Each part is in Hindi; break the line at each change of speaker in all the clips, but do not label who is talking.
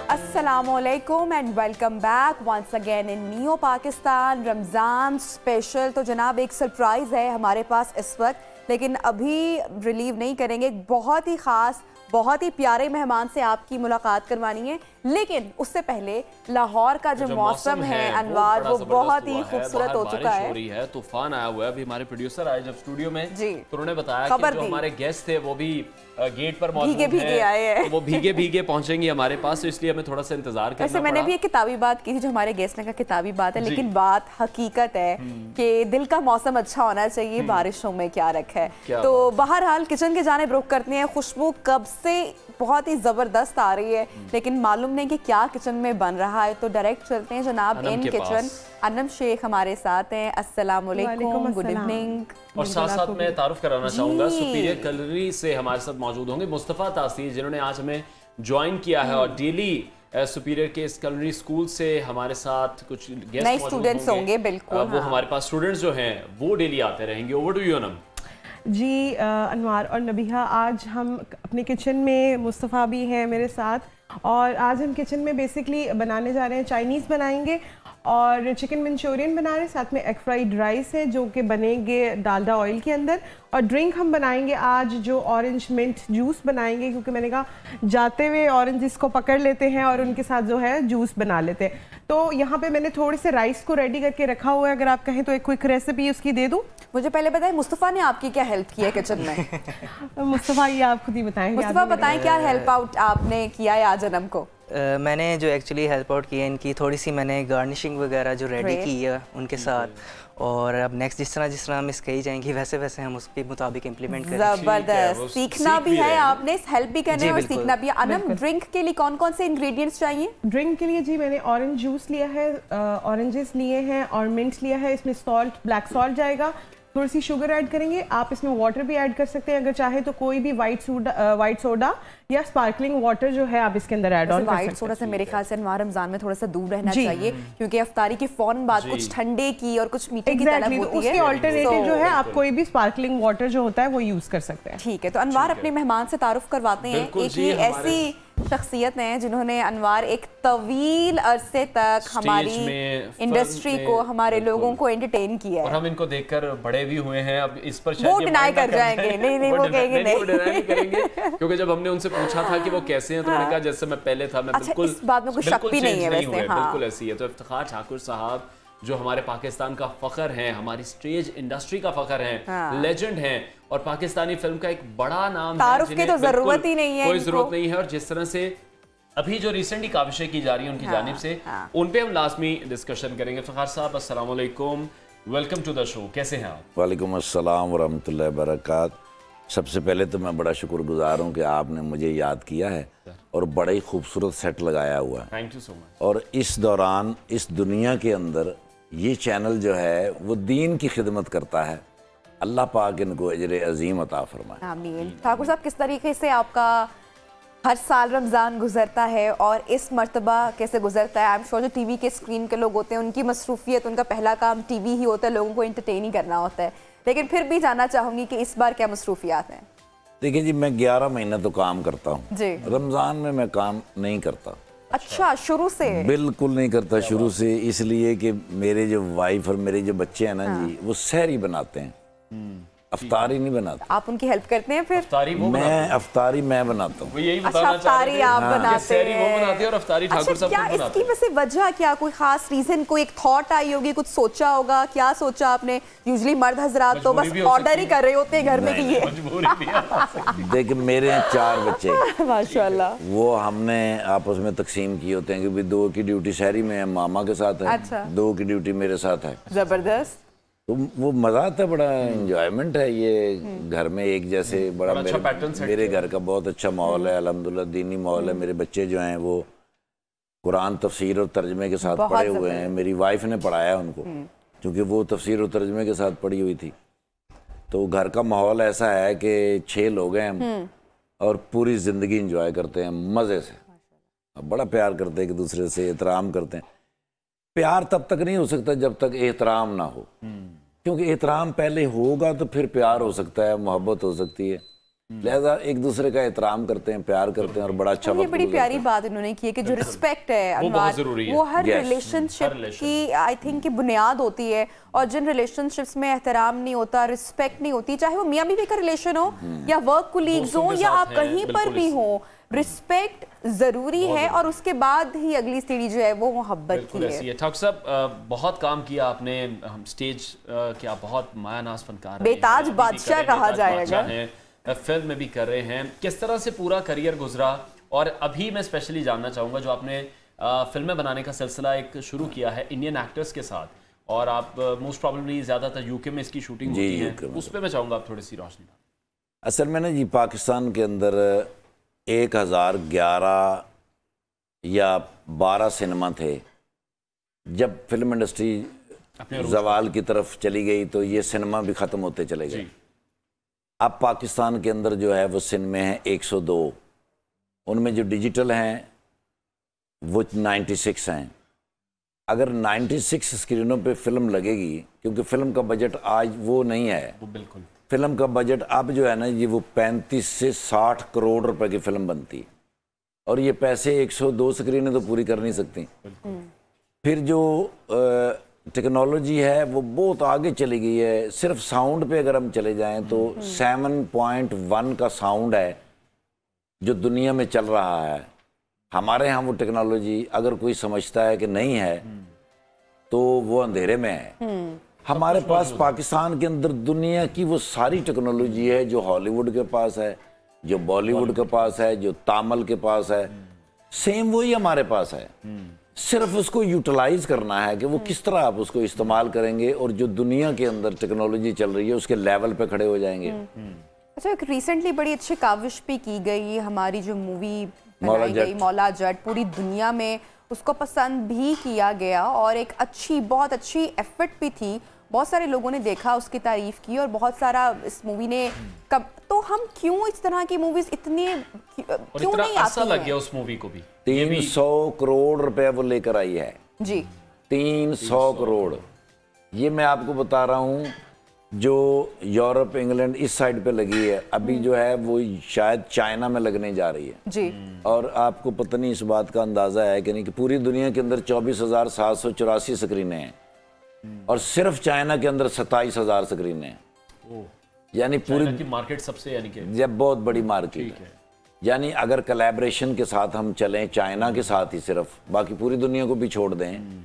अस्सलामुअलैकुम and welcome back once again in neo Pakistan Ramzan special. तो जनाब एक सरप्राइज़ है हमारे पास इस वक्त, लेकिन अभी रिलीव नहीं करेंगे। बहुत ही ख़ास, बहुत ही प्यारे मेहमान से आपकी मुलाकात करवानी है, लेकिन उससे पहले लाहौर का जो मौसम है अनवार वो बहुत ही खूबसूरत हो चुका है।
तूफान आया हुआ है। अभी हमारे प्रोड्यूसर आए जब स्टूडियो में जी, तो उन्होंने बताया कि जो हमारे गेस्ट थे वो भी गेट पर मौजूद हैं, भीगे आए हैं, तो वो भीगे भीगे पहुंचेंगे हमारे पास, तो इसलिए हमें थोड़ा सा इंतजार करना पड़ा।
मैंने भी एक किताबी बात की थी, जो हमारे गेस्ट ने कहा किताबी बात है, लेकिन बात हकीकत है कि दिल का मौसम अच्छा होना चाहिए, बारिशों में क्या रखा है। तो बहरहाल किचन के जाने रुख करते हैं। खुशबू कब से बहुत ही जबरदस्त आ रही है, लेकिन मालूम नहीं कि क्या किचन में बन रहा है। तो डायरेक्ट चलते हैं जनाब इन किचन। अनम शेख हमारे साथ हैं। अस्सलाम वालेकुम, गुड इवनिंग।
और साथ साथ मैं तारुफ कराना चाहूंगा, सुपीरियर कुलिनरी से हमारे साथ मौजूद होंगे मुस्तफ़ा तासीर, जिन्होंने आज हमें ज्वाइन किया है और डेली सुपीरियर के कुलिनरी स्कूल से हमारे साथ कुछ गेस्ट
नए स्टूडेंट्स होंगे। बिल्कुल
वो हमारे पास स्टूडेंट्स जो हैं वो डेली आते रहेंगे। Over to you Anam.
जी अनवार और नबीहा, आज हम अपने किचन में, मुस्तफ़ा भी हैं मेरे साथ, और आज हम किचन में बेसिकली बनाने जा रहे हैं, चाइनीज़ बनाएंगे और चिकन मंचूरियन बना रहे हैं, साथ में एग फ्राइड राइस है जो कि बनेंगे डालडा ऑयल के अंदर। और ड्रिंक हम बनाएंगे आज जो ऑरेंज मिंट जूस बनाएंगे, क्योंकि मैंने कहा जाते हुए ऑरेंज को पकड़ लेते हैं और उनके साथ जो है जूस बना लेते हैं। तो यहाँ पे मैंने थोड़े से राइस को रेडी करके रखा हुआ है, अगर आप कहें तो एक क्विक रेसिपी उसकी दे दूँ।
मुझे पहले बताएं मुस्तफ़ा ने आपकी क्या हेल्प की है किचन में?
मुस्तफ़ा ये आप खुद ही बताएंगे।
मुस्तफ़ा बताएं क्या हेल्प आउट आपने किया है आज अनम को?
मैंने जो एक्चुअली हेल्प आउट की है इनकी, थोड़ी सी मैंने गार्निशिंग वगैरह जो रेडी की है उनके साथ, और अब नेक्स्ट जिस तरह हम इसके जाएंगी वैसे वैसे हम उसके मुताबिक इम्प्लीमेंट करेंगे।
जबरदस्त, सीखना भी है आपने, हेल्प भी करना है और सीखना भी है। अनम, ड्रिंक के लिए कौन कौन से इंग्रेडिएंट्स चाहिए?
ड्रिंक के लिए जी मैंने ऑरेंज जूस लिया है, ऑरेंजेस लिए हैं और मिंट लिया है। इसमें सॉल्ट, ब्लैक सॉल्ट जाएगा, थोड़ी सी शुगर ऐड करेंगे। आप इसमें वाटर भी ऐड कर सकते हैं अगर चाहे तो, कोई भी वाइट सोडा या स्पार्कलिंग वाटर जो है आप इसके अंदर ऐड ऑन कर सकते हैं।
वाइट सोडा से मेरे ख्याल से अनवार रमजान में थोड़ा सा दूर रहना चाहिए, क्योंकि अफ्तारी के फौरन बाद कुछ ठंडे की और कुछ मीठे की तलब होती है।
उसके ऑल्टरनेटिव जो है आप कोई भी स्पार्कलिंग वाटर जो होता है वो यूज कर सकते हैं।
ठीक है, तो अनवार अपने मेहमान से तारुफ करवाते हैं। एक ही ऐसी शख्सियत हैं जिन्होंने अनवार एक तवील अरसे तक हमारी इंडस्ट्री को, हमारे लोगों को एंटरटेन किया है,
और हम इनको देखकर बड़े भी हुए हैं। अब इस पर
वो डिनाई कर जाएंगे, नहीं वो कहेंगे
नहीं करेंगे, क्योंकि जब हमने उनसे पूछा था कि वो कैसे हैं तो उन्होंने कहा जैसे मैं पहले था, मैं बिल्कुल
इस बात में कोई शक भी नहीं है वैसे,
बिल्कुल ऐसी है। तो इफ्तिखार ठाकुर साहब जो हमारे पाकिस्तान का फख्र हैं, हमारी स्टेज इंडस्ट्री का फख्र हैं, लेजेंड हैं, और पाकिस्तानी फिल्म का एक बड़ा नाम है,
तारुफ की तो जरूरत ही नहीं है,
कोई जरूरत नहीं है। और जिस तरह से अभी जो रिसेंटली काविशें की जा रही हैं उनकी जानिब से, उन पे हम लाजमी डिस्कशन करेंगे। इफ्तिखार साहब अस्सलाम वालेकुम, वेलकम टू द शो, कैसे हैं आप?
वालेकुम अस्सलाम व रहमतुल्लाहि व बरकातहू। सबसे पहले तो मैं बड़ा शुक्रगुजार हूँ कि आपने मुझे याद किया है और बड़ा ही खूबसूरत सेट लगाया हुआ है।
Thank you so much.
और इस दौरान इस दुनिया के अंदर ये चैनल जो है वो दीन की खिदमत करता है। अल्लाह पाक इनको अजर अजीम अता फरमाए।
आमीन। ठाकुर साहब, किस तरीके से आपका हर साल रमज़ान गुजरता है और इस मर्तबा कैसे गुजरता है? आई एम श्योर जो टीवी के स्क्रीन के लोग होते हैं उनकी मसरूफियत, उनका पहला काम टीवी ही होता है, लोगों को एंटरटेन ही करना होता है, लेकिन फिर भी जानना चाहूँगी कि इस बार क्या मसरूफियात हैं?
देखिए जी, मैं 11 महीने तो काम करता हूँ, रमज़ान में मैं काम नहीं करता।
अच्छा, शुरू से? बिल्कुल
नहीं करता शुरू से, इसलिए कि मेरे जो वाइफ और मेरे जो बच्चे हैं ना जी, वो सहरी बनाते हैं, अफ्तारी नहीं बनाते।
आप उनकी हेल्प करते हैं फिर?
अफ्तारी मैं बनाता हूँ।
यही
बताना
अफ्तारी
आप बनाते
हैं और अफ्तारी ठाकुर साहब
क्या इसकी वैसे वजह क्या, कोई खास रीजन, कोई एक थॉट आई होगी, कुछ सोचा होगा? क्या सोचा आपने? यूजुअली मर्द हजरात तो बस ऑर्डर ही कर रहे होते हैं घर में कि ये।
देखिए मेरे 4 बच्चे
माशाल्लाह,
वो हमने आपस में तकसीम किए होते हैं कि 2 की ड्यूटी शहरी में है, मामा के साथ है, 2 की ड्यूटी मेरे साथ है।
जबरदस्त।
तो वो मज़ा आता है, बड़ा एंजॉयमेंट है ये। घर में एक जैसे बड़ा मेरे घर का बहुत अच्छा माहौल है, अल्हम्दुलिल्लाह दीनी माहौल है। मेरे बच्चे जो हैं वो कुरान तफसीर और तर्जमे के साथ पढ़े हुए हैं। मेरी वाइफ ने पढ़ाया उनको, क्योंकि वो तफसीर और तर्जमे के साथ पढ़ी हुई थी। तो घर का माहौल ऐसा है कि 6 लोग हैं हम और पूरी ज़िंदगी इंजॉय करते हैं मज़े से, बड़ा प्यार करते हैं एक दूसरे से, एहतराम करते हैं। प्यार तब तक नहीं हो सकता जब तक एहतराम ना हो, क्योंकि एहतराम पहले होगा तो फिर प्यार हो सकता है, मोहब्बत हो सकती है। लिहाजा एक दूसरे का एहतराम करते हैं, प्यार करते हैं और बड़ा अच्छा।
ये बड़ी प्यारी बात इन्होंने की है कि जो रिस्पेक्ट है वो हर रिलेशनशिप की आई थिंक की बुनियाद होती है। और जिन रिलेशनशिप्स में एहतराम नहीं होता, रिस्पेक्ट नहीं होती, चाहे वो मियाँ बीवी का रिलेशन हो या वर्क कोलीग्स हो या आप कहीं पर भी हो, रिस्पेक्ट जरूरी है और उसके बाद ही अगली सीढ़ी जो है वो मोहब्बत की है।
ठाकुर साहब बहुत काम किया आपने, हम स्टेज के आप बहुत मायानाज फनकार,
बेताज बादशाह कहा जाएगा,
फिल्म में भी कर रहे हैं। किस तरह से पूरा करियर गुजरा? और अभी मैं स्पेशली जानना चाहूँगा जो आपने फिल्में बनाने का सिलसिला एक शुरू किया है इंडियन एक्टर्स के साथ, और आप मोस्ट प्रॉब्लली ज़्यादातर यूके में इसकी शूटिंग होती है, उस पर मैं चाहूँगा आप थोड़ी सी रोशनी डालें।
असल में ना जी, पाकिस्तान के अंदर 1011 या 12 सिनेमा थे। जब फिल्म इंडस्ट्री जवाल की तरफ चली गई तो ये सिनेमा भी ख़त्म होते चले गए। अब पाकिस्तान के अंदर जो है वो सिनेमे हैं 102, उनमें जो डिजिटल हैं वो 96 हैं। अगर 96 स्क्रीनों पे फिल्म लगेगी, क्योंकि फिल्म का बजट आज वो नहीं है,
वो बिल्कुल
फिल्म का बजट अब जो है ना ये वो 35 से 60 करोड़ रुपए की फिल्म बनती है, और ये पैसे 102 स्क्रीनें तो पूरी कर नहीं सकती। फिर जो टेक्नोलॉजी है वो बहुत आगे चली गई है। सिर्फ साउंड पे अगर हम चले जाएं तो 7.1 का साउंड है जो दुनिया में चल रहा है। हमारे यहाँ वो टेक्नोलॉजी अगर कोई समझता है कि नहीं है तो वो अंधेरे में है। हमारे पास पाकिस्तान के अंदर दुनिया की वो सारी टेक्नोलॉजी है जो हॉलीवुड के पास है, जो बॉलीवुड के पास है, जो तामिल के पास है, सेम वही हमारे पास है। सिर्फ उसको यूटिलाइज करना है कि वो किस तरह आप उसको इस्तेमाल करेंगे और जो दुनिया के अंदर टेक्नोलॉजी चल रही है उसके लेवल पे खड़े हो जाएंगे।
अच्छा, एक रिसेंटली बड़ी अच्छी काविश भी की गई, हमारी जो मूवी बनाई गई मौला जट, पूरी दुनिया में उसको पसंद भी किया गया और एक अच्छी, बहुत अच्छी एफर्ट भी थी। बहुत सारे लोगों ने देखा, उसकी तारीफ की और बहुत सारा इस मूवी ने तो हम क्यों इस तरह की मूवीज इतनी क्यों नहीं आती
लग गया उस मूवी को भी।
300 करोड़ रुपए वो लेकर आई है
जी,
300 करोड़। ये मैं आपको बता रहा हूँ, जो यूरोप, इंग्लैंड इस साइड पे लगी है, अभी जो है वो शायद चाइना में लगने जा रही है
जी।
और आपको पता नहीं इस बात का अंदाजा है कि नहीं कि पूरी दुनिया के अंदर 24,784 स्क्रीनें हैं और सिर्फ चाइना के अंदर 27,000 स्क्रीनें हैं। यानी पूरी
की मार्केट सबसे, यानी कि
जब बहुत बड़ी मार्केट है। यानी अगर कोलैबोरेशन के साथ हम चलें चाइना के साथ ही, सिर्फ बाकी पूरी दुनिया को भी छोड़ दें,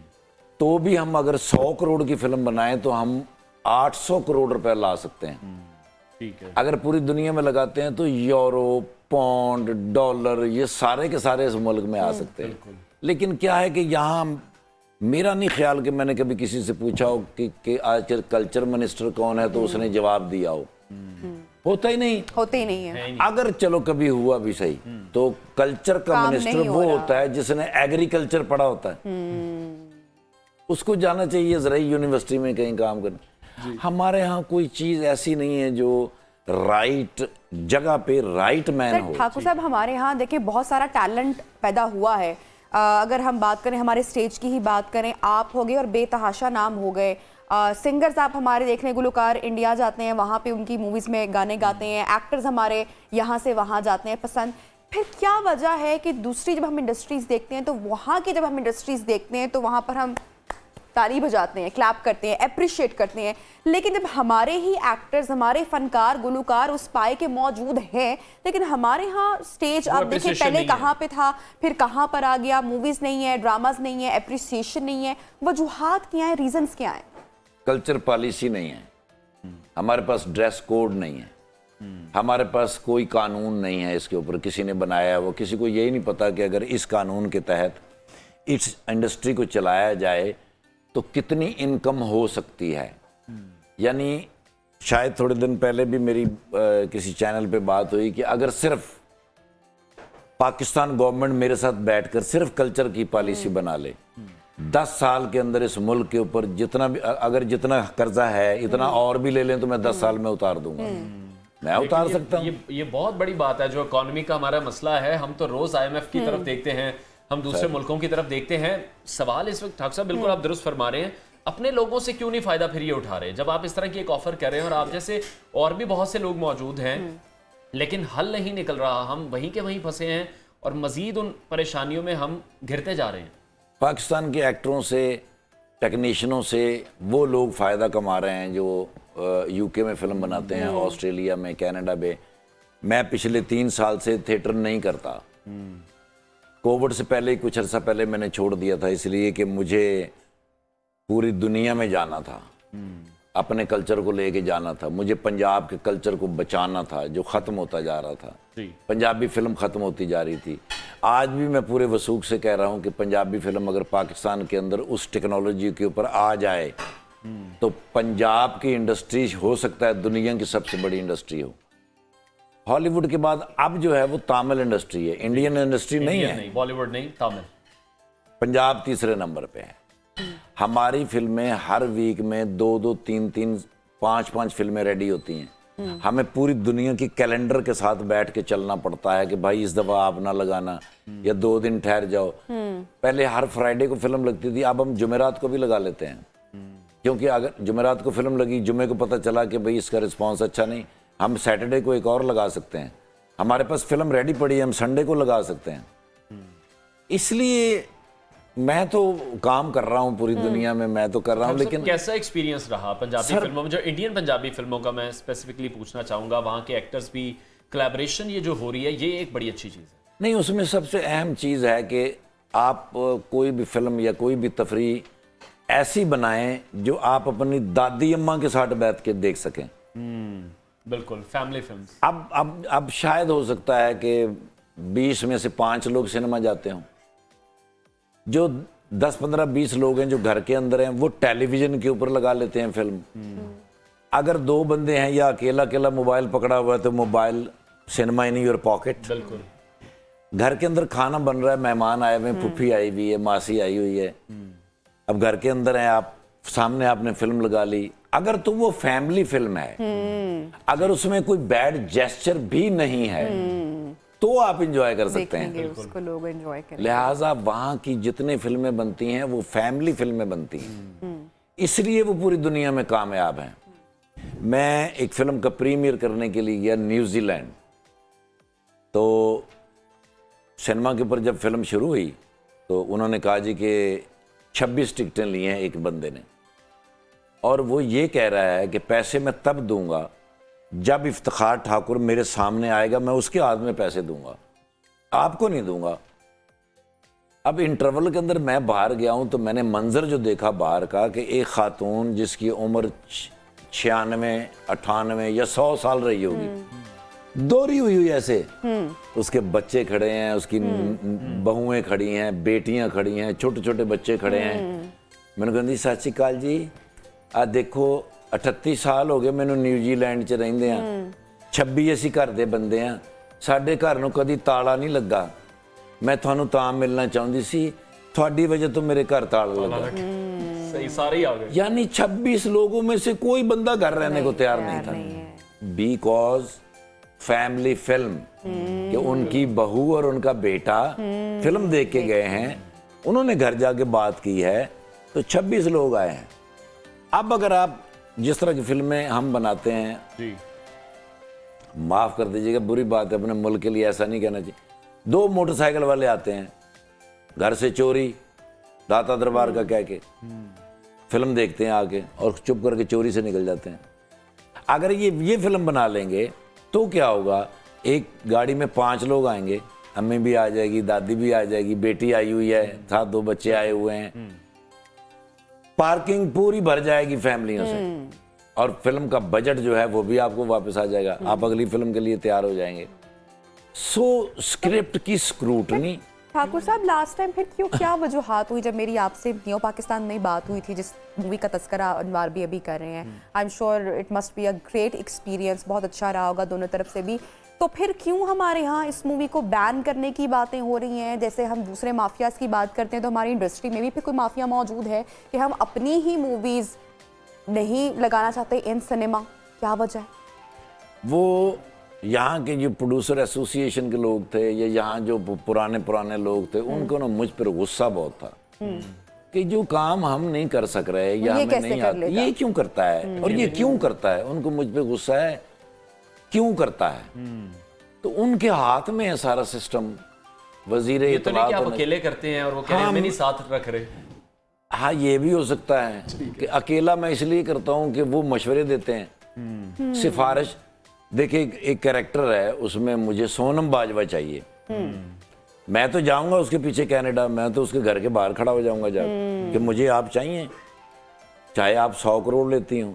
तो भी हम अगर 100 करोड़ की फिल्म बनाएं तो हम 800 करोड़ रुपए ला सकते हैं।
ठीक है।
अगर पूरी दुनिया में लगाते हैं तो यूरो, पौंड, डॉलर, ये सारे के सारे इस मुल्क में आ सकते हैं। लेकिन क्या है कि यहाँ मेरा नहीं ख्याल कि मैंने कभी किसी से पूछा हो कि आज कल्चर मिनिस्टर कौन है तो उसने जवाब दिया हो। होता ही नहीं,
होते ही नहीं है।
अगर चलो कभी हुआ भी सही तो कल्चर का मिनिस्टर वो होता है जिसने एग्रीकल्चर पढ़ा होता है, उसको जाना चाहिए जरा यूनिवर्सिटी में कहीं काम करना। हमारे यहाँ कोई चीज ऐसी नहीं है जो राइट जगह पे राइट मैन हो।
ठाकुर साहब, हमारे यहाँ देखिए बहुत सारा टैलेंट पैदा हुआ है। अगर हम बात करें, हमारे स्टेज की ही बात करें, आप हो गए और बेतहाशा नाम हो गए। सिंगर्स आप हमारे देखने, गुलकार इंडिया जाते हैं, वहाँ पे उनकी मूवीज़ में गाने गाते हैं। एक्टर्स हमारे यहाँ से वहाँ जाते हैं पसंद। फिर क्या वजह है कि दूसरी जब हम इंडस्ट्रीज़ देखते हैं तो वहाँ की जब हम इंडस्ट्रीज़ देखते हैं तो वहाँ पर हम ताली बजाते हैं, क्लैप करते हैं, अप्रिशिएट करते हैं, लेकिन जब हमारे ही एक्टर्स, हमारे फनकार, गुलकार उस पाए के मौजूद हैं, लेकिन हमारे यहाँ स्टेज आप देखिए पहले कहाँ पे था, फिर कहाँ पर आ गया, मूवीज़ नहीं है, ड्रामाज नहीं है, अप्रिसिएशन नहीं है। वजूहात क्या है, रीजंस क्या है?
कल्चर पॉलिसी नहीं है हमारे पास, ड्रेस कोड नहीं है हमारे पास, कोई कानून नहीं है इसके ऊपर, किसी ने बनाया वो, किसी को यही नहीं पता कि अगर इस कानून के तहत इस इंडस्ट्री को चलाया जाए तो कितनी इनकम हो सकती है। यानी शायद थोड़े दिन पहले भी मेरी किसी चैनल पे बात हुई कि अगर सिर्फ पाकिस्तान गवर्नमेंट मेरे साथ बैठकर सिर्फ कल्चर की पॉलिसी बना ले, 10 साल के अंदर इस मुल्क के ऊपर जितना भी, अगर जितना कर्जा है इतना और भी ले लें तो मैं 10 साल में उतार दूंगा। मैं उतार सकता हूँ।
ये बहुत बड़ी बात है। जो इकोनॉमी का हमारा मसला है, हम तो रोज IMF की तरफ देखते हैं, हम दूसरे मुल्कों की तरफ देखते हैं। सवाल इस वक्त ठाकुर साहब बिल्कुल आप दुरुस्त फरमा रहे हैं, अपने लोगों से क्यों नहीं फायदा फिर ये उठा रहे हैं? जब आप इस तरह की एक ऑफर कर रहे हैं और आप जैसे और भी बहुत से लोग मौजूद हैं, लेकिन हल नहीं निकल रहा, हम वहीं के वहीं फंसे हैं और मजीद उन परेशानियों में हम घिरते जा रहे हैं।
पाकिस्तान के एक्टरों से, टेक्नीशियनों से वो लोग फ़ायदा कमा रहे हैं जो यूके में फ़िल्म बनाते हैं, ऑस्ट्रेलिया में, कनाडा में। मैं पिछले 3 साल से थिएटर नहीं करता। कोविड से पहले, कुछ अर्सा पहले मैंने छोड़ दिया था, इसलिए कि मुझे पूरी दुनिया में जाना था, अपने कल्चर को लेके जाना था, मुझे पंजाब के कल्चर को बचाना था जो ख़त्म होता जा रहा था। पंजाबी फिल्म ख़त्म होती जा रही थी। आज भी मैं पूरे वसूख से कह रहा हूँ कि पंजाबी फिल्म अगर पाकिस्तान के अंदर उस टेक्नोलॉजी के ऊपर आ जाए तो पंजाब की इंडस्ट्री हो सकता है दुनिया की सबसे बड़ी इंडस्ट्री हो। हॉलीवुड के बाद अब जो है वो तमिल इंडस्ट्री है, इंडियन इंडस्ट्री नहीं है,
बॉलीवुड नहीं, तमिल।
पंजाब तीसरे नंबर पे है। हमारी फिल्में हर वीक में 2-2, 3-3, 5-5 फिल्में रेडी होती हैं। हमें पूरी दुनिया की कैलेंडर के साथ बैठ के चलना पड़ता है कि भाई इस दफ़ा आप ना लगाना या 2 दिन ठहर जाओ। पहले हर फ्राइडे को फिल्म लगती थी, अब हम जुमेरात को भी लगा लेते हैं, क्योंकि अगर जुमेरात को फिल्म लगी, जुमे को पता चला कि भाई इसका रिस्पॉन्स अच्छा नहीं, हम सैटरडे को एक और लगा सकते हैं। हमारे पास फिल्म रेडी पड़ी है, हम संडे को लगा सकते हैं। इसलिए मैं तो काम कर रहा हूँ पूरी दुनिया में, मैं तो कर रहा हूँ। लेकिन
कैसा एक्सपीरियंस रहा पंजाबी फिल्मों में, जो इंडियन पंजाबी फिल्मों का मैं स्पेसिफिकली पूछना चाहूँगा, वहाँ के एक्टर्स भी, कोलैबोरेशन ये जो हो रही है, ये एक बड़ी अच्छी चीज़ है।
नहीं, उसमें सबसे अहम चीज़ है कि आप कोई भी फिल्म या कोई भी तफरी ऐसी बनाएं जो आप अपनी दादी अम्मा के साथ बैठ के देख सकें।
बिल्कुल, फैमिली फिल्म्स।
अब शायद हो सकता है कि 20 में से 5 लोग सिनेमा जाते हों, जो 10, 15, 20 लोग हैं जो घर के अंदर हैं वो टेलीविजन के ऊपर लगा लेते हैं फिल्म। अगर 2 बंदे हैं या अकेला मोबाइल पकड़ा हुआ है तो mobile, cinema in your pocket.
बिल्कुल।
घर के अंदर खाना बन रहा है, मेहमान आए हुए हैं, फुफ्फी आई हुई है, मासी आई हुई है, अब घर के अंदर है, आप सामने आपने फिल्म लगा ली। अगर तो वो फैमिली फिल्म है, अगर उसमें कोई बैड जेस्चर भी नहीं है तो आप इंजॉय कर सकते हैं,
उसको लोग एंजॉय करेंगे।
लिहाजा वहाँ की जितनी फिल्में बनती हैं वो फैमिली फिल्में बनती हैं, इसलिए वो पूरी दुनिया में कामयाब हैं। मैं एक फिल्म का प्रीमियर करने के लिए गया न्यूजीलैंड, तो सिनेमा के ऊपर जब फिल्म शुरू हुई तो उन्होंने कहा जी कि 26 टिकटें ली हैं एक बंदे ने, और वो ये कह रहा है कि पैसे मैं तब दूंगा जब इफ्तिखार ठाकुर मेरे सामने आएगा, मैं उसके हाथ में पैसे दूंगा, आपको नहीं दूंगा। अब इंटरवल के अंदर मैं बाहर गया हूं तो मैंने मंजर जो देखा बाहर का कि एक खातून जिसकी उम्र 96, 98 या 100 साल रही होगी, दोहरी हुई ऐसे, उसके बच्चे खड़े हैं, उसकी बहुएं खड़ी हैं, बेटियां खड़ी हैं, छोटे छोटे बच्चे खड़े हैं। मैंने कहा सत श्री अकाल जी, आ देखो 38 साल हो गए मैनू न्यूजीलैंड च रहिंदे आ, 26 असीं घर दे बंदे आ, साडे घर नूं कदी ताला नहीं लगा, मैं तुहानूं तां मिलना चाहुंदी सी, तुहाडी वजह तो मेरे घर ताला लगा।
सही, सारे ही आ गए।
यानी 26 लोगों में से कोई बंदा घर रहने को तैयार नहीं था, बिकॉज फैमिली फिल्म, कि उनकी बहू और उनका बेटा फिल्म देख के गए हैं, उन्होंने घर जाके बात की है, तो 26 लोग आए हैं। अब अगर आप जिस तरह की फिल्में हम बनाते हैं जी, माफ कर दीजिएगा बुरी बात है, अपने मुल्क के लिए ऐसा नहीं कहना चाहिए, 2 मोटरसाइकिल वाले आते हैं घर से चोरी, दाता दरबार का कह के फिल्म देखते हैं आके और चुप करके चोरी से निकल जाते हैं। अगर ये फिल्म बना लेंगे तो क्या होगा, एक गाड़ी में 5 लोग आएंगे, अम्मी भी आ जाएगी, दादी भी आ जाएगी, बेटी आई हुई है, साथ 2 बच्चे आए हुए हैं, पार्किंग पूरी भर जाएगी फैमिलियों से, और फिल्म का बजट जो है वो भी आपको वापस आ जाएगा, आप अगली फिल्म के लिए तैयार हो जाएंगे। सो स्क्रिप्ट की स्क्रूटनी।
ठाकुर साहब, लास्ट टाइम फिर क्या वजूहात हुई जब मेरी आपसे न्यू पाकिस्तान में बात हुई थी, जिस मूवी का तस्करा अनवार भी अभी कर रहे हैं, I am sure it must be a great experience, बहुत अच्छा रहा होगा दोनों तरफ से भी, तो फिर क्यों हमारे यहाँ इस मूवी को बैन करने की बातें हो रही हैं? जैसे हम दूसरे माफियाज की बात करते हैं तो हमारी इंडस्ट्री में भी फिर कोई माफिया मौजूद है कि हम अपनी ही मूवीज़ नहीं लगाना चाहते इन सिनेमा, क्या वजह है?
वो यहाँ के जो प्रोड्यूसर एसोसिएशन के लोग थे या यहाँ जो पुराने लोग थे, उनको ना मुझ पर गुस्सा बहुत था कि जो काम हम नहीं कर सक रहे या हमें नहीं आता, ये क्यों करता है और ये क्यों करता है, उनको मुझ पर गुस्सा है, क्यों करता है। तो उनके हाथ में है सारा सिस्टम। वजीर
तो नहीं कि आप अकेले करते हैं और वो कह रहे हैं मैं नहीं साथ रख रहे।
हाँ, ये भी हो सकता है कि अकेला मैं इसलिए करता हूँ कि वो मशवरे देते हैं, सिफारिश। देखिए एक कैरेक्टर है उसमें, मुझे सोनम बाजवा चाहिए, मैं तो जाऊंगा उसके पीछे कनाडा, मैं तो उसके घर के बाहर खड़ा हो जाऊंगा जाकर कि मुझे आप चाहिए, चाहे आप 100 करोड़ लेती हो।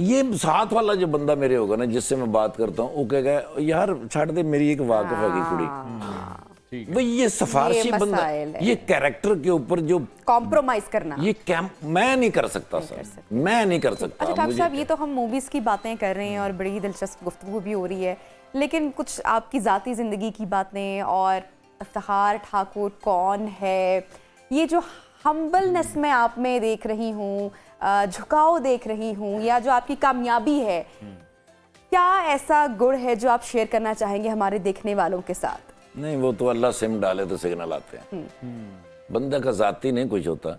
ये साथ वाला जो बंदा मेरे होगा ना, जिससे मैं बात करता हूँ, वो कहेगा यार छाड़ दे, मेरी एक वाकिफ है कुड़ी। वो ये सिफारिशी बंदा, ये कैरेक्टर के ऊपर जो
कॉम्प्रोमाइज करना,
ये मैं नहीं कर सकता सर, मैं नहीं कर सकता।
अच्छा डॉक्टर साहब, ये तो हम मूवीज की बातें कर रहे हैं और बड़ी दिलचस्प गुफ्तगू भी हो रही है, लेकिन कुछ आपकी ज़ाती ज़िंदगी की बातें और इफ्तिखार ठाकुर कौन है, ये जो हम्बलनेस में आप में देख रही हूँ, झुकाव देख रही हूँ, या जो आपकी कामयाबी है, क्या ऐसा गुण है जो आप शेयर करना चाहेंगे हमारे देखने वालों के साथ?
नहीं, वो तो अल्लाह सिम डाले तो सिग्नल आते हैं। बंदा का ज़ाती नहीं कुछ होता,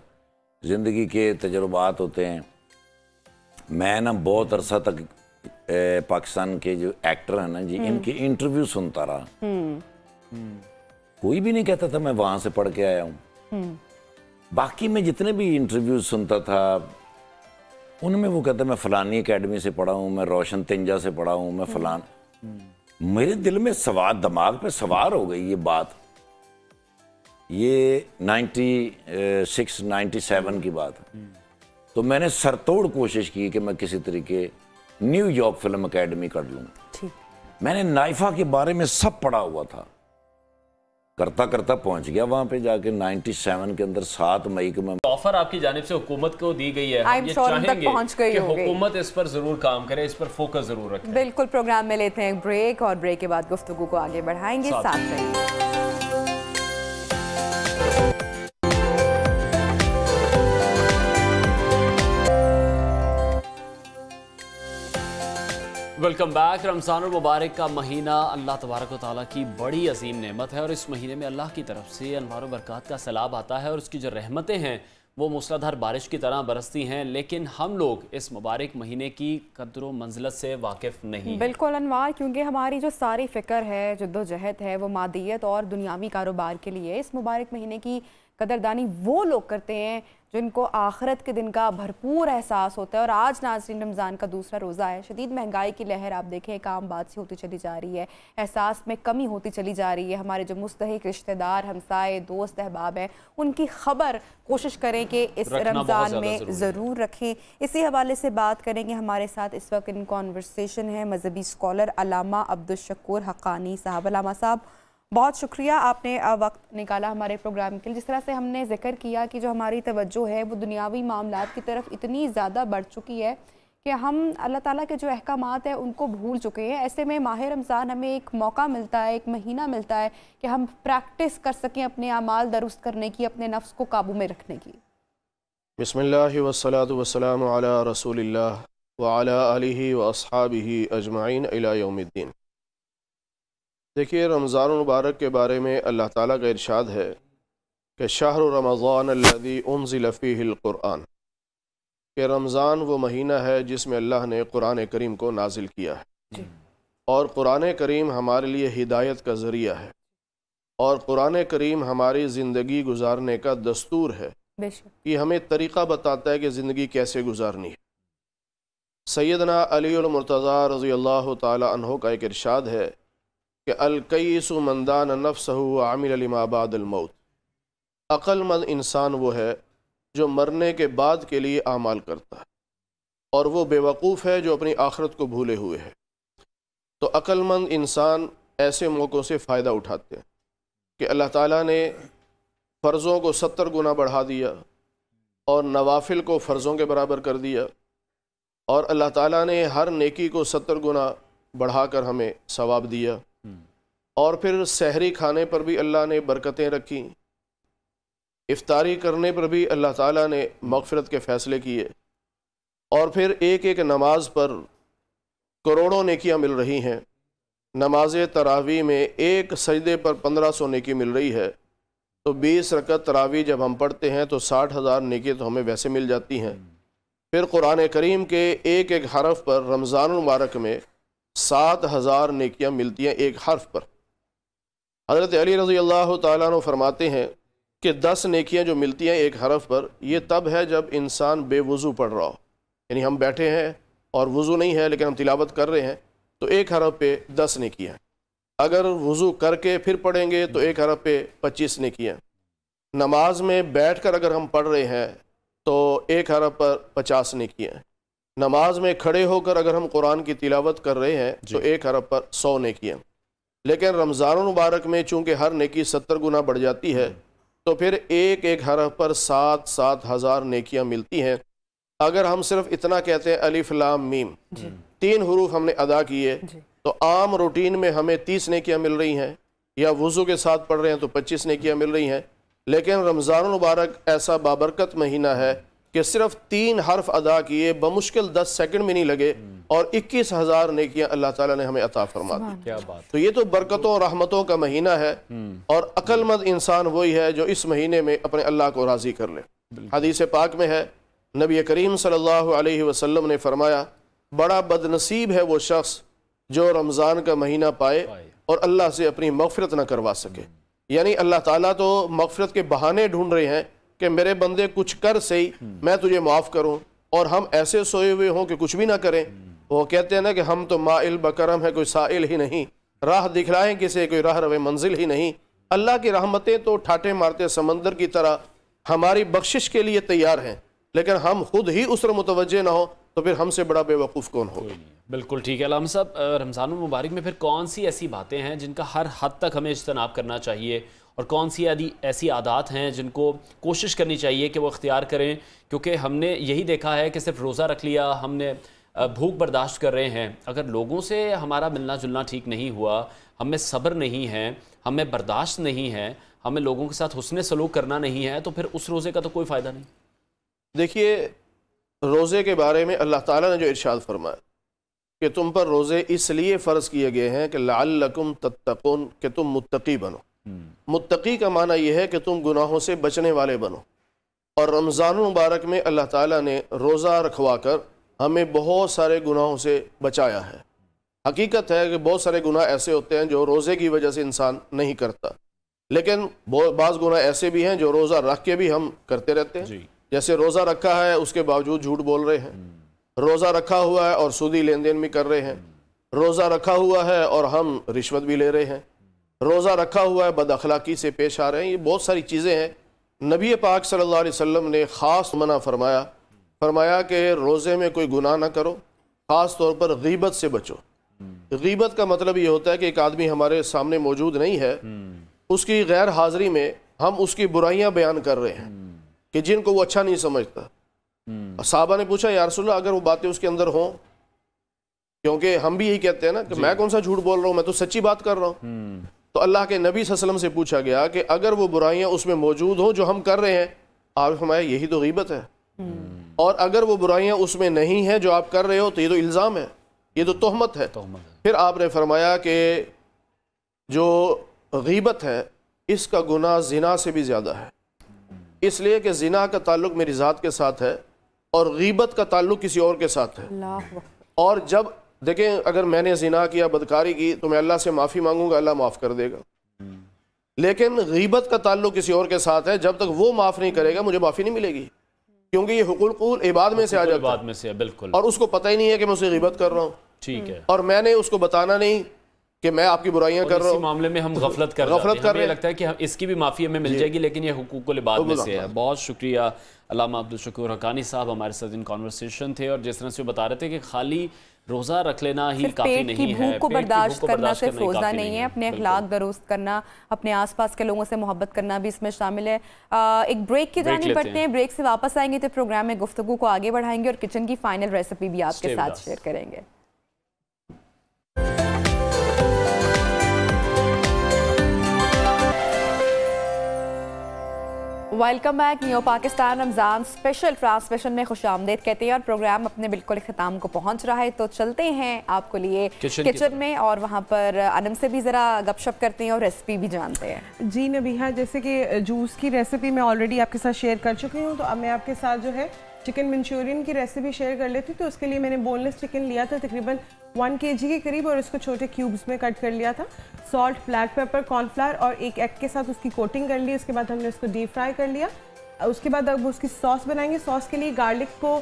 ज़िंदगी के तजुर्बात होते हैं। मैं ना बहुत अरसा तक पाकिस्तान के जो एक्टर हैं ना जी, इनके इंटरव्यू सुनता रहा। कोई भी नहीं कहता था मैं वहाँ से पढ़ के आया हूँ। बाकी मैं जितने भी इंटरव्यू सुनता था, उनमें वो कहता मैं फलानी एकेडमी से पढ़ा हूँ, मैं रोशन तिंजा से पढ़ा हूँ, मैं फलान। मेरे दिल में सवार, दिमाग पे सवार हो गई ये बात। ये 96-97 की बात है। तो मैंने सरतोड़ कोशिश की कि मैं किसी तरीके न्यूयॉर्क फिल्म एकेडमी कर लूँ। मैंने नाइफा के बारे में सब पढ़ा हुआ था, करता करता पहुंच गया वहां पे जाके 97 के अंदर 7 मई को। मैं
ऑफर आपकी जानिब से हुकूमत को दी गई है, हम ये चाहेंगे कि हुकूमत इस पर जरूर काम करे, इस पर फोकस जरूर रखे।
बिल्कुल। प्रोग्राम में लेते हैं ब्रेक और ब्रेक के बाद गुफ्तगू को आगे बढ़ाएंगे, साथ में।
Welcome back. रमज़ान मुबारक का महीना अल्लाह तबारक व तआला की बड़ी अजीम नेमत है और इस महीने में अल्लाह की तरफ से अनवार व बरक़ात का सैलाब आता है और उसकी जो रहमतें हैं वो मूसलाधार बारिश की तरह बरसती हैं, लेकिन हम लोग इस मुबारक महीने की कद्र व मंजिलत से वाकिफ़ नहीं।
बिल्कुल अनवार, क्योंकि हमारी जो सारी फ़िक्र है, जद्दोजहद है, वो मादियत और दुनियावी कारोबार के लिए। इस मुबारक महीने की कदरदानी वो लोग करते हैं जिनको आखिरत के दिन का भरपूर एहसास होता है। और आज नाज़रीन रमज़ान का दूसरा रोज़ा है। शदीद महंगाई की लहर आप देखें, काम बात सी होती चली जा रही है, एहसास में कमी होती चली जा रही है। हमारे जो मुस्तहिक रिश्तेदार, हमसाए, दोस्त, अहबाब हैं, उनकी खबर कोशिश करें कि इस रमज़ान में ज़रूर रखें। इसी हवाले से बात करेंगे। हमारे साथ इस वक्त इन कॉन्वर्सेशन है मजहबी स्कॉलर अल्लामा अब्दुल शकूर हक्कानी साहब। अल्लामा साहब, बहुत शुक्रिया आपने वक्त निकाला हमारे प्रोग्राम के लिए। जिस तरह से हमने जिक्र किया कि जो हमारी तवज्जो है वो दुनियावी मामलात की तरफ इतनी ज़्यादा बढ़ चुकी है कि हम अल्लाह ताला के जो अहकामात हैं उनको भूल चुके हैं। ऐसे में माह रमज़ान हमें एक मौका मिलता है, एक महीना मिलता है कि हम प्रैक्टिस कर सकें अपने अमाल दुरुस्त करने की, अपने नफ्स को काबू में रखने की।
बिस्मिल्लाहि वस्सलातु वस्सलामु अला रसूलिल्लाह व अला आलिहि व अस्हाबिहि अजमाइन इला यौमिद्दीन। देखिए, रमज़ान मुबारक के बारे में अल्लाह ताला का इरशाद है कि शहर रमज़ान अल्लज़ी उन्ज़िल फ़ीहिल क़ुरआन, कि रमज़ान वो महीना है जिसमें अल्लाह ने कुरान करीम को नाजिल किया है। और कुरान करीम हमारे लिए हिदायत का ज़रिया है और कुरान करीम हमारी ज़िंदगी गुजारने का दस्तूर है। ये हमें तरीक़ा बताता है कि ज़िंदगी कैसे गुजारनी है। सैयदना अली अल मुर्तज़ा रज़ियल्लाहु ताला अन्हु का एक इरशाद है कि अल-कय्यिसु मन दान नफ्सहु व अमिल लिमा बादल मौत। अक्लमंद इंसान वो है जो मरने के बाद के लिए आमाल करता है, और वो बेवकूफ़ है जो अपनी आखिरत को भूले हुए है। तो अक्लमंद इंसान ऐसे मौक़ों से फ़ायदा उठाते हैं कि अल्लाह ताला ने फ़र्ज़ों को 70 गुना बढ़ा दिया और नवाफिल को फ़र्ज़ों के बराबर कर दिया, और अल्लाह ताला ने हर नेकी को 70 गुना बढ़ाकर हमें सवाब दिया। और फिर सहरी खाने पर भी अल्लाह ने बरकतें रखी, इफ्तारी करने पर भी अल्लाह ताला ने मग़फ़िरत के फ़ैसले किए, और फिर एक एक नमाज पर करोड़ों नेकियां मिल रही हैं। नमाज तरावी में एक सजदे पर 1500 नेकी मिल रही है, तो 20 रकत तरावी जब हम पढ़ते हैं तो 60,000 नेकी तो हमें वैसे मिल जाती हैं। फिर कुरान करीम के एक एक हरफ पर रमज़ान मुबारक में 7,000 नेकियां मिलती हैं एक हर्फ पर। हज़रत अली रज़ी अल्लाह तआला अन्हु फरमाते हैं कि 10 नेकियां जो मिलती हैं एक हर्फ पर, ये तब है जब इंसान बेवुज़ू पढ़ रहा हो, यानी हम बैठे हैं और वज़ू नहीं है लेकिन हम तिलावत कर रहे हैं, तो एक हरफ पे 10 नेकियां। अगर वज़ू करके फिर पढ़ेंगे तो एक हरफ पे 25 नेकियां। नमाज में बैठकर अगर हम पढ़ रहे हैं तो एक हरफ पर 50 नेकियां। नमाज में खड़े होकर अगर हम कुरान की तिलावत कर रहे हैं तो एक हरफ पर 100 नेकियां। लेकिन रमज़ान मुबारक में चूँकि हर नेकी 70 गुना बढ़ जाती है, तो फिर एक एक हरफ पर 7,000 नेकियां मिलती हैं। अगर हम सिर्फ इतना कहते हैं अलिफ लाम मीम, 3 हरूफ हमने अदा किए, तो आम रूटीन में हमें 30 नेकियां मिल रही हैं, या वज़ू के साथ पढ़ रहे हैं तो 25 नेकियां मिल रही हैं। लेकिन रमज़ान मुबारक ऐसा बाबरकत महीना है कि सिर्फ 3 हर्फ अदा किए बमुश्किल 10 सेकंड में नहीं लगे और 21,000 नेकियां अल्लाह ताला ने हमें अता फरमा दी।
क्या बात।
तो ये तो बरकतों और रहमतों का महीना है, और अक्लमंद इंसान वही है जो इस महीने में अपने अल्लाह को राज़ी कर ले। हदीस पाक में है, नबी करीम सल्लल्लाहु अलैहि वसल्लम ने फरमाया, बड़ा बदनसीब है वो शख्स जो रमज़ान का महीना पाए और अल्लाह से अपनी मग़फ़िरत न करवा सके। यानी अल्लाह ताला तो मग़फ़िरत के बहाने ढूंढ रहे हैं कि मेरे बंदे कुछ कर सही, मैं तुझे माफ़ करूं, और हम ऐसे सोए हुए हों कि कुछ भी ना करें। वो कहते हैं ना कि हम तो माइल बकरम है, कोई साइल ही नहीं, राह दिखलाएं किसे, कोई राह रवे मंजिल ही नहीं। अल्लाह की रहमतें तो ठाटे मारते समंदर की तरह हमारी बख्शिश के लिए तैयार हैं, लेकिन हम खुद ही उस पर मुतवज्जे ना हो तो फिर हमसे बड़ा बेवकूफ़ कौन होगा।
बिल्कुल ठीक है अल्लामा साहब, रमज़ान मुबारक में फिर कौन सी ऐसी बातें हैं जिनका हर हद तक हमें इज्तनाब करना चाहिए, और कौन सी ऐसी आदत हैं जिनको कोशिश करनी चाहिए कि वो इख्तियार करें? क्योंकि हमने यही देखा है कि सिर्फ रोज़ा रख लिया, हमने भूख बर्दाश्त कर रहे हैं, अगर लोगों से हमारा मिलना जुलना ठीक नहीं हुआ, हमें सब्र नहीं है, हमें बर्दाश्त नहीं है, हमें लोगों के साथ हुस्न सलूक करना नहीं है, तो फिर उस रोज़े का तो कोई फ़ायदा नहीं।
देखिए, रोज़े के बारे में अल्लाह ताला ने जो इरशाद फरमाया कि तुम पर रोज़े इसलिए फ़र्ज़ किए गए हैं कि लअल्लकुम तत्तक़ून, कि तुम मुत्तकी बनो। मुत्तकी का माना यह है कि तुम गुनाहों से बचने वाले बनो। और रमज़ान मुबारक में अल्लाह ताला ने रोज़ा रखवा कर हमें बहुत सारे गुनाहों से बचाया है। हकीकत है कि बहुत सारे गुनाह ऐसे होते हैं जो रोज़े की वजह से इंसान नहीं करता, लेकिन बाज़ गुनाह ऐसे भी हैं जो रोज़ा रख के भी हम करते रहते हैं। जैसे रोज़ा रखा है उसके बावजूद झूठ बोल रहे हैं, रोज़ा रखा हुआ है और सूदी लेन देन भी कर रहे हैं, रोज़ा रखा हुआ है और हम रिश्वत भी ले रहे हैं, रोज़ा रखा हुआ है बदअखलाकी से पेश आ रहे हैं। ये बहुत सारी चीज़ें हैं। नबी पाक सल्लल्लाहु अलैहि वसल्लम ने ख़ास मना फरमाया कि रोज़े में कोई गुनाह ना करो, ख़ास तौर पर गीबत से बचो। गीबत का मतलब ये होता है कि एक आदमी हमारे सामने मौजूद नहीं है, उसकी गैर हाज़िरी में हम उसकी बुराइयां बयान कर रहे हैं कि जिनको वो अच्छा नहीं समझता। साहबा ने पूछा, या रसूलल्लाह, अगर वो बातें उसके अंदर हों, क्योंकि हम भी यही कहते हैं ना कि मैं कौन सा झूठ बोल रहा हूँ, मैं तो सच्ची बात कर रहा हूँ। तो अल्लाह के नबी सल्लल्लाहु अलैहि वसल्लम से पूछा गया कि अगर वो बुराइयां उसमें मौजूद हों जो हम कर रहे हैं, आप फरमाया यही तो गीबत है। और अगर वो बुराइयां उसमें नहीं हैं जो आप कर रहे हो, तो ये तो इल्ज़ाम है, ये तो तोहमत है। फिर आपने फरमाया कि जो गीबत है इसका गुनाह जिना से भी ज़्यादा है, इसलिए कि जिना का ताल्लुक मेरी ज़ात के साथ है और गीबत का ताल्लुक किसी और के साथ है। और जब देखें, अगर मैंने जिना किया, बदकारी की, तो मैं अल्लाह से माफ़ी मांगूंगा, अल्लाह माफ़ कर देगा। लेकिन गीबत का ताल्लुक किसी और के साथ है, जब तक वो माफ़ नहीं करेगा मुझे माफ़ी नहीं मिलेगी, क्योंकि ये हुकूकुल इबाद में से आ जाता है, में से बिल्कुल। और उसको पता ही नहीं है कि मैं उसे गीबत कर रहा हूँ, ठीक है, और मैंने उसको बताना नहीं कि मैं आपकी बुराइयां कर रहा हूँ। मामले में हम गफलत कर रहे हैं, लगता है कि इसकी भी माफ़ी हमें मिल जाएगी, लेकिन ये हुकूकुल इबाद में से है। बहुत शुक्रिया अल्लामा अब्दुल शकूर हक्कानी साहब हमारे साथ इन कॉन्वर्सेशन थे, और जिस तरह से वो बता रहे थे कि खाली रोज़ा रख लेना ही काफ़ी नहीं है, भूख को बर्दाश्त करना सिर्फ रोज़ा नहीं है, अपने अखलाक दुरुस्त करना, अपने आसपास के लोगों से मोहब्बत करना भी इसमें शामिल है। एक ब्रेक की जानी पड़ते हैं, ब्रेक से वापस आएंगे तो प्रोग्राम में गुफ्तगू को आगे बढ़ाएंगे और किचन की फाइनल रेसिपी भी आपके साथ शेयर करेंगे। Welcome back. New Pakistan Ramzan special transmission में खुशामदीद कहते हैं, और प्रोग्राम अपने बिल्कुल ख़त्म को पहुंच रहा है, तो चलते हैं आपको लिए किचन में, और वहां पर अनम से भी ज़रा गपशप करते हैं और रेसिपी भी जानते हैं।
जी नबीहा, जैसे कि जूस की रेसिपी मैं ऑलरेडी आपके साथ शेयर कर चुकी हूँ, तो अब मैं आपके साथ जो है चिकन मंचूरियन की रेसिपी शेयर कर लेती। तो उसके लिए मैंने बोनलेस चिकन लिया था तकरीबन 1 kg के करीब और इसको छोटे क्यूब्स में कट कर लिया था। सॉल्ट, ब्लैक पेपर, कॉर्नफ्लावर और एक एग के साथ उसकी कोटिंग कर ली। उसके बाद हमने उसको डीप फ्राई कर लिया। उसके बाद अब उसकी सॉस बनाएंगे। सॉस के लिए गार्लिक को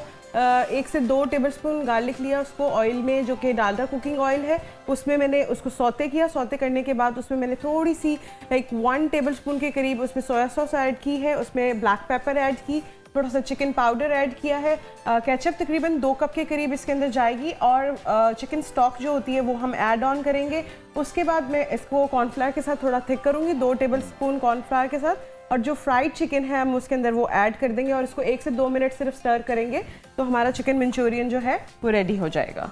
1 से 2 टेबलस्पून गार्लिक लिया, उसको ऑयल में, जो कि डालडा कुकिंग ऑयल है, उसमें मैंने उसको सौते किया। सौते करने के बाद उसमें मैंने थोड़ी सी 1 टेबलस्पून के करीब उसमें सोया सॉस ऐड की है, उसमें ब्लैक पेपर ऐड की, थोड़ा सा चिकन पाउडर ऐड किया है। केचप तकरीबन 2 कप के करीब इसके अंदर जाएगी और चिकन स्टॉक जो होती है वो हम ऐड ऑन करेंगे। उसके बाद मैं इसको कॉर्नफ्लावर के साथ थोड़ा थिक करूँगी, 2 टेबलस्पून कॉर्नफ्लावर के साथ, और जो फ्राइड चिकन है हम उसके अंदर वो ऐड कर देंगे और इसको 1 से 2 मिनट सिर्फ स्टर करेंगे तो हमारा चिकन मंचूरियन जो है वो रेडी हो जाएगा।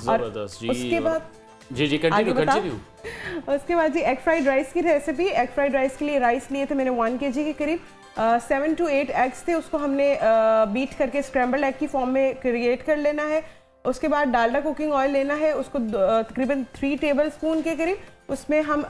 और उसके बाद
जी कंटिन्यू।
उसके बाद जी एग फ्राइड राइस की रेसिपी। एग फ्राइड राइस के लिए राइस लिए थे मैंने 1 kg के करीब। 7 to 8 एग्स थे, उसको हमने बीट करके स्क्रैम्बल एग की फॉर्म में क्रिएट कर लेना है। उसके बाद डालडा कुकिंग ऑयल लेना है, उसको तकरीबन 3 टेबलस्पून के करीब, उसमें हम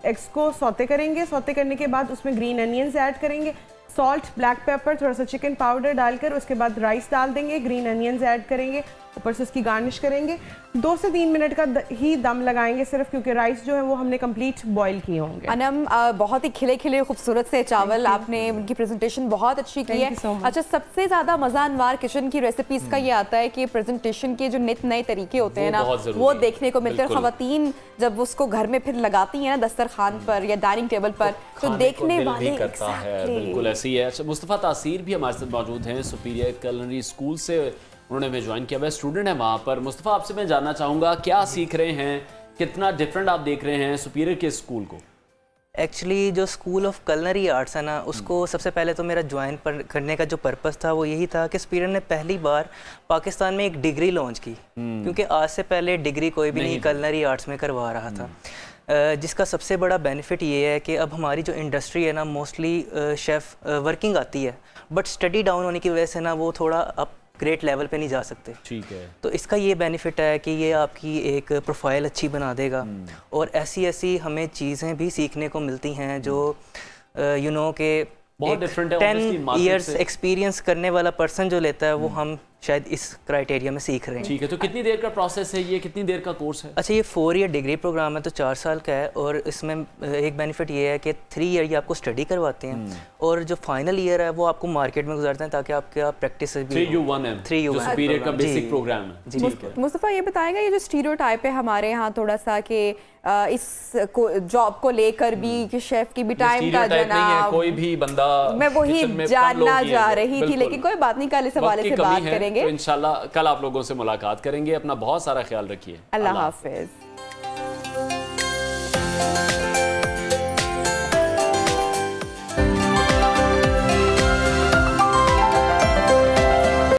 एग्स को सौते करेंगे। सौते करने के बाद उसमें ग्रीन अनियंस ऐड करेंगे, सॉल्ट, ब्लैक पेपर, थोड़ा सा चिकन पाउडर डालकर उसके बाद राइस डाल देंगे, ग्रीन अनियंस ऐड करेंगे, ऊपर से उसकी गार्निश करेंगे। 2 से 3 मिनट का ही दम लगाएंगे सिर्फ, क्योंकि राइस जो है वो हमने कंप्लीट बॉईल किए होंगे।
अनम, बहुत ही खिले खिले खूबसूरत से चावल, आपने उनकी प्रेजेंटेशन बहुत अच्छी की है। अच्छा, सबसे ज़्यादा मज़ा अनवार किचन की रेसिपीज़ का ये आता है कि प्रेजेंटेशन के जो नित नए तरीके होते हैं ना, वो देखने को मिलते हैं। ख़वातीन जब उसको घर में फिर लगाती हैं ना दस्तरखान पर या डाइनिंग टेबल पर, तो देखने वाले
करता है। बिल्कुल ऐसी है। अच्छा, मुस्तफ़ा तासीर भी हमारे साथ मौजूद हैं, सुपीरियर कुलिनरी स्कूल से उन्होंने हमें ज्वाइन किया हुआ है, स्टूडेंट है वहाँ पर। मुस्तफ़ा, आपसे मैं जानना चाहूँगा क्या सीख रहे हैं, कितना डिफरेंट आप देख रहे हैं सुपीरियर के स्कूल को?
एक्चुअली जो स्कूल ऑफ कुलिनरी आर्ट्स है ना, उसको सबसे पहले तो मेरा ज्वाइन करने का जो पर्पस था वो यही था कि सुपीरियर ने पहली बार पाकिस्तान में एक डिग्री लॉन्च की, क्योंकि आज से पहले डिग्री कोई भी नहीं कुलिनरी आर्ट्स में करवा रहा था। जिसका सबसे बड़ा बेनिफिट ये है कि अब हमारी जो इंडस्ट्री है ना, मोस्टली शेफ़ वर्किंग आती है, बट स्टडी डाउन होने की वजह से ना वो थोड़ा अब ग्रेट लेवल पे नहीं जा सकते। ठीक है। तो इसका ये बेनिफिट है कि ये आपकी एक प्रोफाइल अच्छी बना देगा और ऐसी ऐसी हमें चीज़ें भी सीखने को मिलती हैं जो यू नो के
बहुत डिफरेंट है।
10 इयर्स एक्सपीरियंस करने वाला पर्सन जो लेता है वो हम शायद इस क्राइटेरिया में सीख रहे हैं।
ठीक है। तो कितनी देर का प्रोसेस है ये, कितनी देर का कोर्स है?
अच्छा, ये 4 ईयर डिग्री प्रोग्राम है, तो 4 साल का है। और इसमें एक बेनिफिट ये है कि 3 ईयर ये आपको स्टडी करवाते हैं और जो फाइनल ईयर है वो आपको मार्केट में गुजारते हैं ताकि आपका प्रैक्टिस भी
3U1M 3U1 सुपीरियर का बेसिक प्रोग्राम है।
मुस्तफ़ा ये बताएगा, ये जो स्टीरियोटाइप है हमारे यहाँ थोड़ा सा कि इस जॉब को लेकर भी कि शेफ की भी टाइम का जनाब,
कोई भी बंदा,
मैं वही जानना जा रही थी, लेकिन कोई बात नहीं, कल इस हवाले से बात करेंगे।
तो इंशाल्लाह कल आप लोगों से मुलाकात करेंगे। अपना बहुत सारा ख्याल रखिए।
अल्लाह हाफिज।